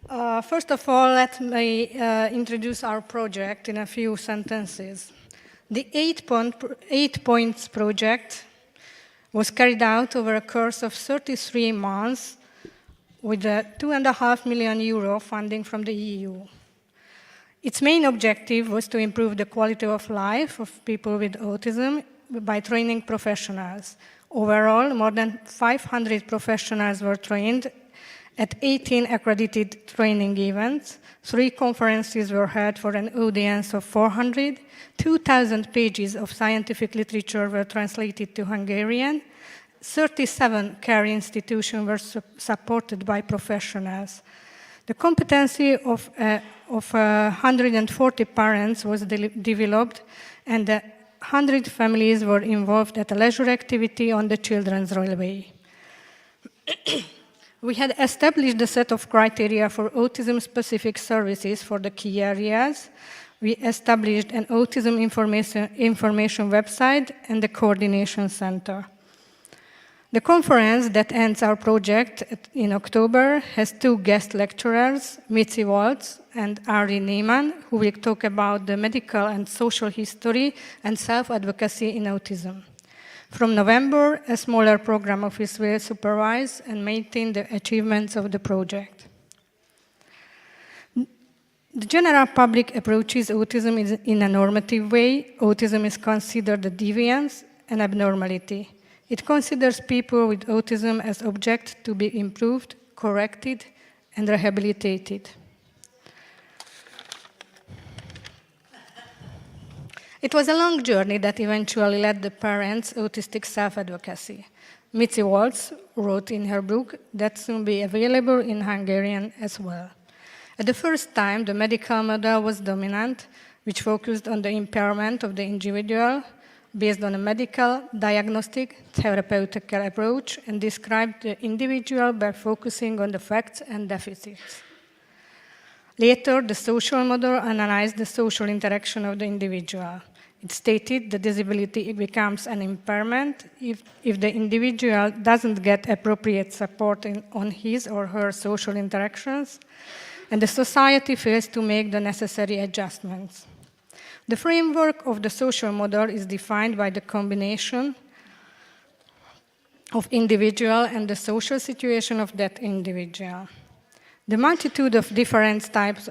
First of all, let me introduce our project in a few sentences. The 8 points project was carried out over a course of 33 months with a €2.5 million funding from the EU. Its main objective was to improve the quality of life of people with autism by training professionals. Overall, more than 500 professionals were trained at 18 accredited training events. 3 conferences were held for an audience of 400. 2,000 pages of scientific literature were translated to Hungarian. 37 care institutions were supported by professionals. The competency of 140 parents was developed, and 100 families were involved at a leisure activity on the children's railway. We had established a set of criteria for autism-specific services for the key areas. We established an autism information website and a coordination center. The conference that ends our project in October has 2 guest lecturers, Mitzi Waltz and Ari Neiman, who will talk about the medical and social history and self-advocacy in autism. From November, a smaller program office will supervise and maintain the achievements of the project. The general public approaches autism in a normative way. Autism is considered a deviance, an abnormality. It considers people with autism as objects to be improved, corrected, and rehabilitated. It was a long journey that eventually led the parents' autistic self-advocacy. Mitzi Waltz wrote in her book that soon be available in Hungarian as well. At the first time, the medical model was dominant, which focused on the impairment of the individual based on a medical, diagnostic, therapeutical approach, and described the individual by focusing on the facts and deficits. Later, the social model analyzed the social interaction of the individual. It stated that disability becomes an impairment if the individual doesn't get appropriate support on his or her social interactions, and the society fails to make the necessary adjustments. The framework of the social model is defined by the combination of individual and the social situation of that individual. The multitude of different types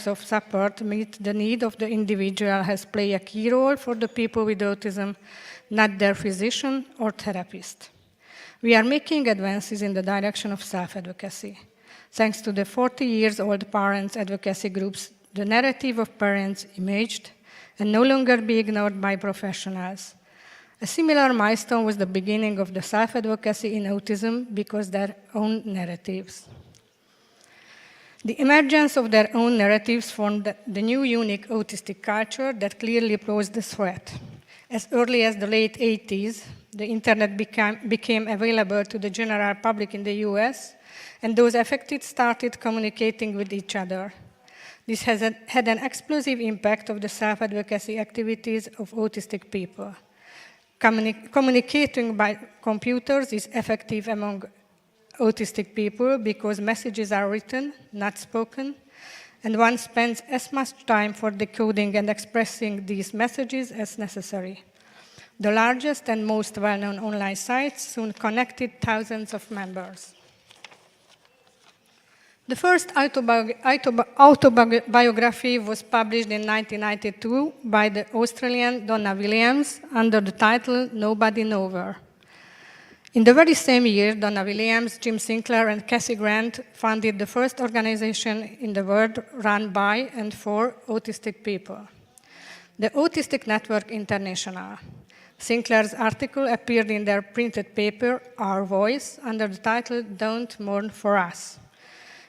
of support meet the need of the individual has played a key role for the people with autism, not their physician or therapist. We are making advances in the direction of self-advocacy. Thanks to the 40-year-old parents' advocacy groups, the narrative of parents emerged and no longer be ignored by professionals. A similar milestone was the beginning of the self-advocacy in autism because their own narratives. The emergence of their own narratives formed the new unique autistic culture that clearly posed the threat. As early as the late 80s, the internet became available to the general public in the US, and those affected started communicating with each other. This has had an explosive impact of the self-advocacy activities of autistic people. Communicating by computers is effective among autistic people because messages are written, not spoken, and one spends as much time for decoding and expressing these messages as necessary. The largest and most well-known online sites soon connected thousands of members. The first autobiography was published in 1992 by the Australian Donna Williams under the title Nobody Nowhere. In the very same year, Donna Williams, Jim Sinclair, and Cassie Grant founded the first organization in the world run by and for autistic people, the Autistic Network International. Sinclair's article appeared in their printed paper, Our Voice, under the title Don't Mourn for Us.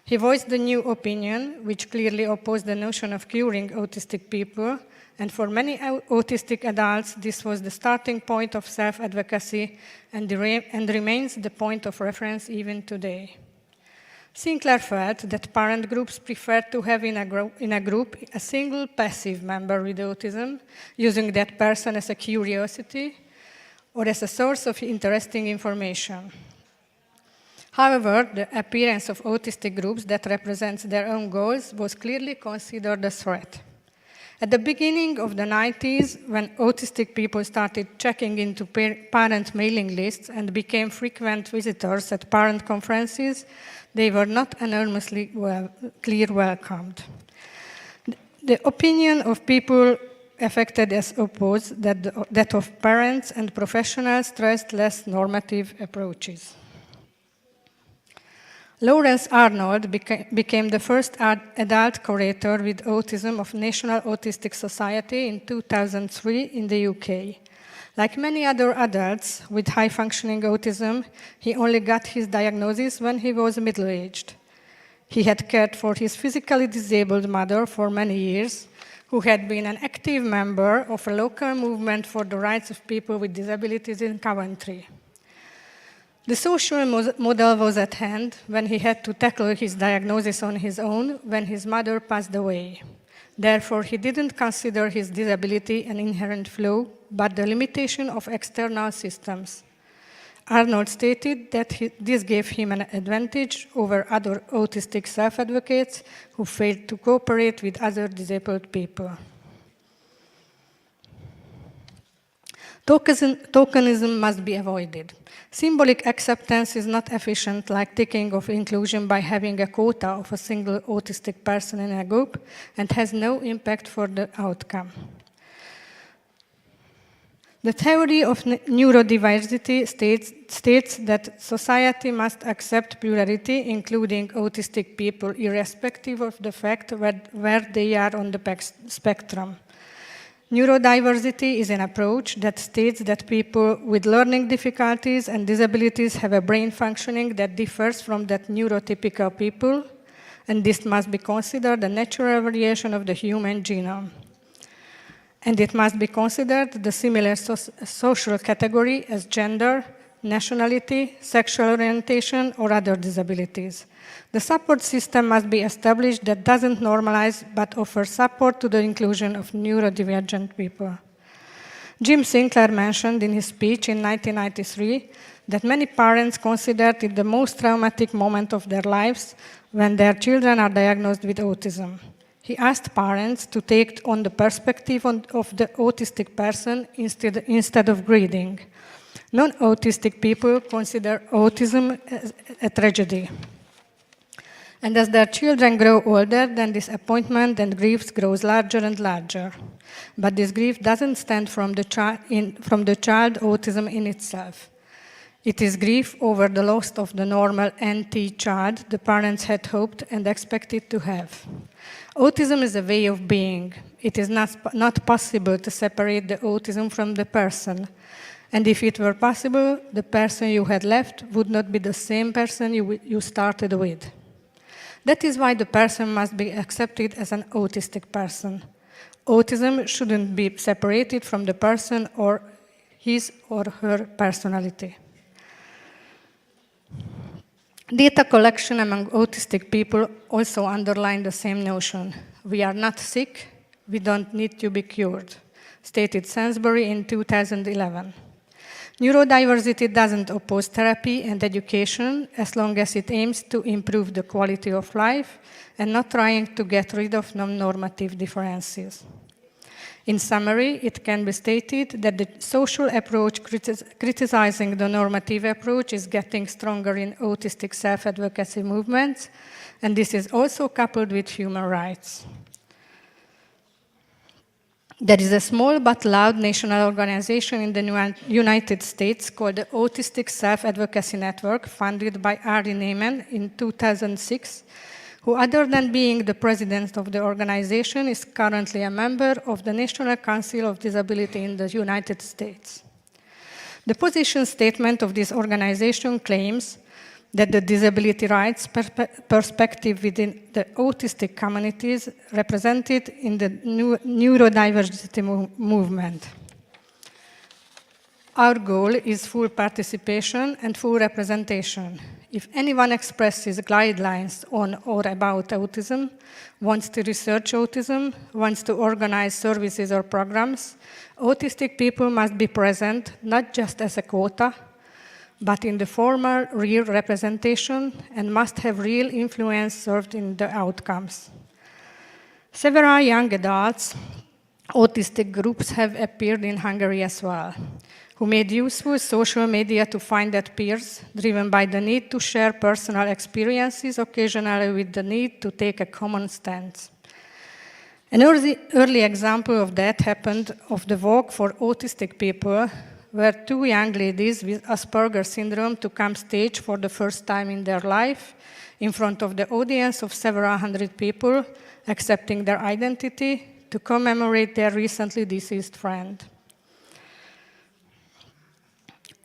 He voiced the new opinion, which clearly opposed the notion of curing autistic people, and for many autistic adults, this was the starting point of self-advocacy and remains the point of reference even today. Sinclair felt that parent groups prefer to have in a group a single passive member with autism, using that person as a curiosity or as a source of interesting information. However, the appearance of autistic groups that represents their own goals was clearly considered a threat. At the beginning of the 90s, when autistic people started checking into parent mailing lists and became frequent visitors at parent conferences, they were not enormously welcomed. The opinion of people affected as opposed that of parents and professionals stressed less normative approaches. Lawrence Arnold became the first adult curator with autism of National Autistic Society in 2003 in the UK. Like many other adults with high-functioning autism, he only got his diagnosis when he was middle-aged. He had cared for his physically disabled mother for many years, who had been an active member of a local movement for the rights of people with disabilities in Coventry. The social model was at hand when he had to tackle his diagnosis on his own when his mother passed away. Therefore, he didn't consider his disability an inherent flaw, but the limitation of external systems. Arnold stated that this gave him an advantage over other autistic self-advocates who failed to cooperate with other disabled people. Tokenism must be avoided. Symbolic acceptance is not efficient, like thinking of inclusion by having a quota of a single autistic person in a group, and has no impact for the outcome. The theory of neurodiversity states that society must accept plurality, including autistic people, irrespective of the fact where they are on the spectrum. Neurodiversity is an approach that states that people with learning difficulties and disabilities have a brain functioning that differs from that neurotypical people, and this must be considered a natural variation of the human genome. And it must be considered the similar social category as gender, nationality, sexual orientation, or other disabilities. The support system must be established that doesn't normalize but offers support to the inclusion of neurodivergent people. Jim Sinclair mentioned in his speech in 1993 that many parents considered it the most traumatic moment of their lives when their children are diagnosed with autism. He asked parents to take on the perspective of the autistic person instead of greeting. Non-autistic people consider autism as a tragedy. And as their children grow older, then disappointment and grief grows larger and larger. But this grief doesn't stem from the child autism in itself. It is grief over the loss of the normal NT-child the parents had hoped and expected to have. Autism is a way of being. It is not possible to separate the autism from the person. And if it were possible, the person you had left would not be the same person you started with. That is why the person must be accepted as an autistic person. Autism shouldn't be separated from the person or his or her personality. Data collection among autistic people also underline the same notion. We are not sick, we don't need to be cured, stated Sainsbury in 2011. Neurodiversity doesn't oppose therapy and education as long as it aims to improve the quality of life and not trying to get rid of non-normative differences. In summary, it can be stated that the social approach criticizing the normative approach is getting stronger in autistic self-advocacy movements, and this is also coupled with human rights. There is a small but loud national organization in the United States called the Autistic Self-Advocacy Network, funded by Ari Neiman in 2006, who, other than being the president of the organization, is currently a member of the National Council of Disability in the United States. The position statement of this organization claims that the disability rights perspective within the autistic communities represented in the neurodiversity movement. Our goal is full participation and full representation. If anyone expresses guidelines on or about autism, wants to research autism, wants to organize services or programs, autistic people must be present, not just as a quota, but in the former real representation and must have real influence served in the outcomes. Several young adults, autistic groups have appeared in Hungary as well, who made useful social media to find their peers, driven by the need to share personal experiences, occasionally with the need to take a common stance. An early example of that happened of the walk for autistic people, where two young ladies with Asperger's syndrome took on stage for the first time in their life in front of the audience of several hundred people, accepting their identity to commemorate their recently deceased friend.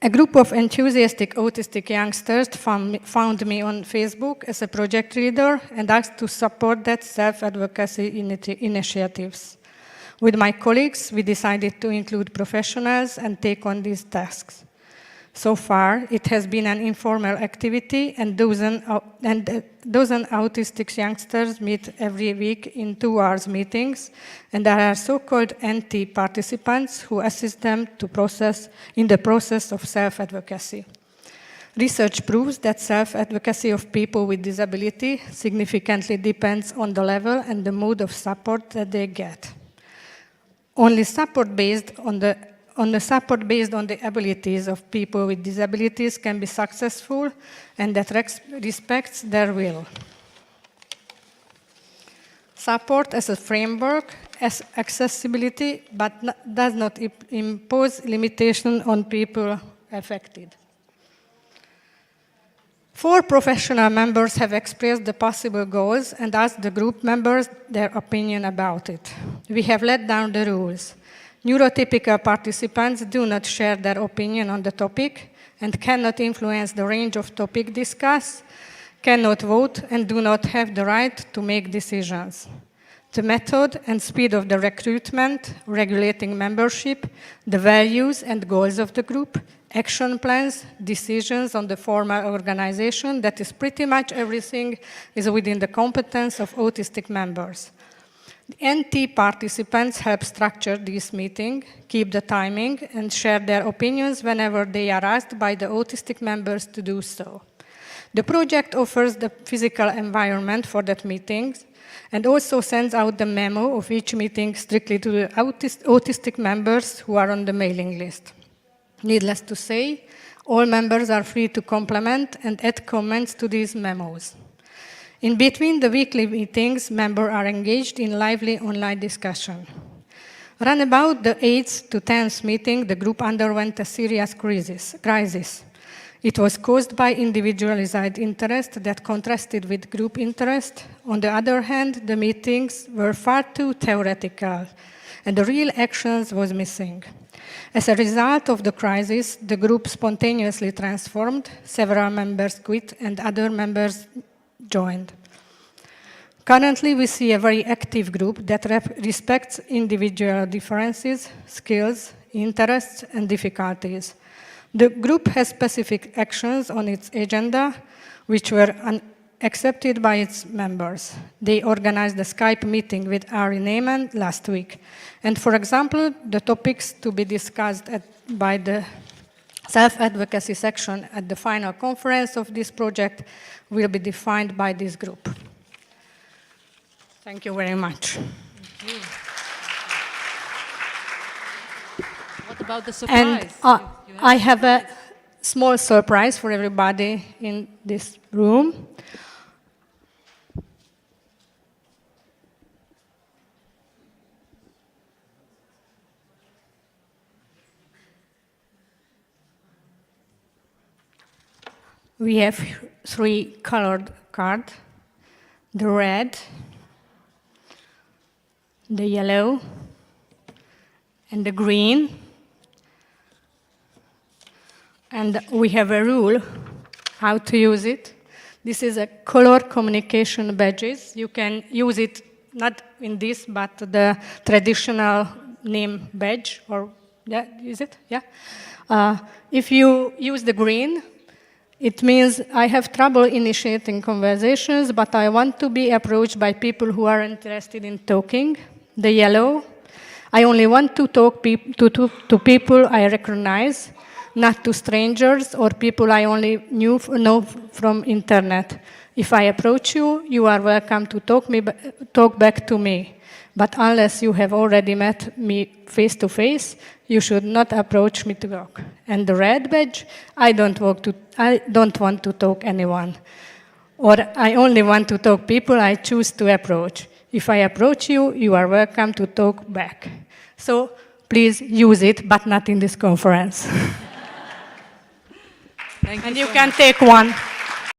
A group of enthusiastic autistic youngsters found me on Facebook as a project leader and asked to support that self-advocacy initiatives. With my colleagues, we decided to include professionals and take on these tasks. So far, it has been an informal activity, and dozen autistic youngsters meet every week in 2-hour meetings, and there are so-called NT participants who assist them in the process of self-advocacy. Research proves that self-advocacy of people with disability significantly depends on the level and the mode of support that they get. Only support based on the abilities of people with disabilities can be successful, and that respects their will. Support as a framework, as accessibility, but does not impose limitation on people affected. 4 professional members have expressed the possible goals and asked the group members their opinion about it. We have laid down the rules. Neurotypical participants do not share their opinion on the topic and cannot influence the range of topics discussed, cannot vote, and do not have the right to make decisions. The method and speed of the recruitment, regulating membership, the values and goals of the group, action plans, decisions on the formal organization, that is pretty much everything is within the competence of autistic members. The NT participants help structure this meeting, keep the timing, and share their opinions whenever they are asked by the autistic members to do so. The project offers the physical environment for that meeting and also sends out the memo of each meeting strictly to the autistic members who are on the mailing list. Needless to say, all members are free to complement and add comments to these memos. In between the weekly meetings, members are engaged in lively online discussion. Run about the 8th to 10th meeting, the group underwent a serious crisis. It was caused by individualized interest that contrasted with group interest. On the other hand, the meetings were far too theoretical, and the real actions was missing. As a result of the crisis, the group spontaneously transformed, several members quit, and other members joined. Currently, we see a very active group that respects individual differences, skills, interests, and difficulties. The group has specific actions on its agenda, which were accepted by its members. They organized a Skype meeting with Ari Neyman last week. And for example, the topics to be discussed by the self-advocacy section at the final conference of this project will be defined by this group. Thank you very much. Thank you. What about the surprise? And I have a small surprise for everybody in this room. We have 3 colored cards: the red, the yellow, and the green. And we have a rule how to use it. This is a color communication badges. You can use it not in this, but the traditional name badge, or yeah, is it? Yeah. If you use the green, it means I have trouble initiating conversations, but I want to be approached by people who are interested in talking. The yellow, I only want to talk to people I recognize, not to strangers or people I only know from internet. If I approach you, you are welcome to talk back to me. But unless you have already met me face to face, you should not approach me to talk. And the red badge, I don't want to talk anyone. Or I only want to talk people I choose to approach. If I approach you, you are welcome to talk back. So please use it, but not in this conference. Thank you And you so can much. take one.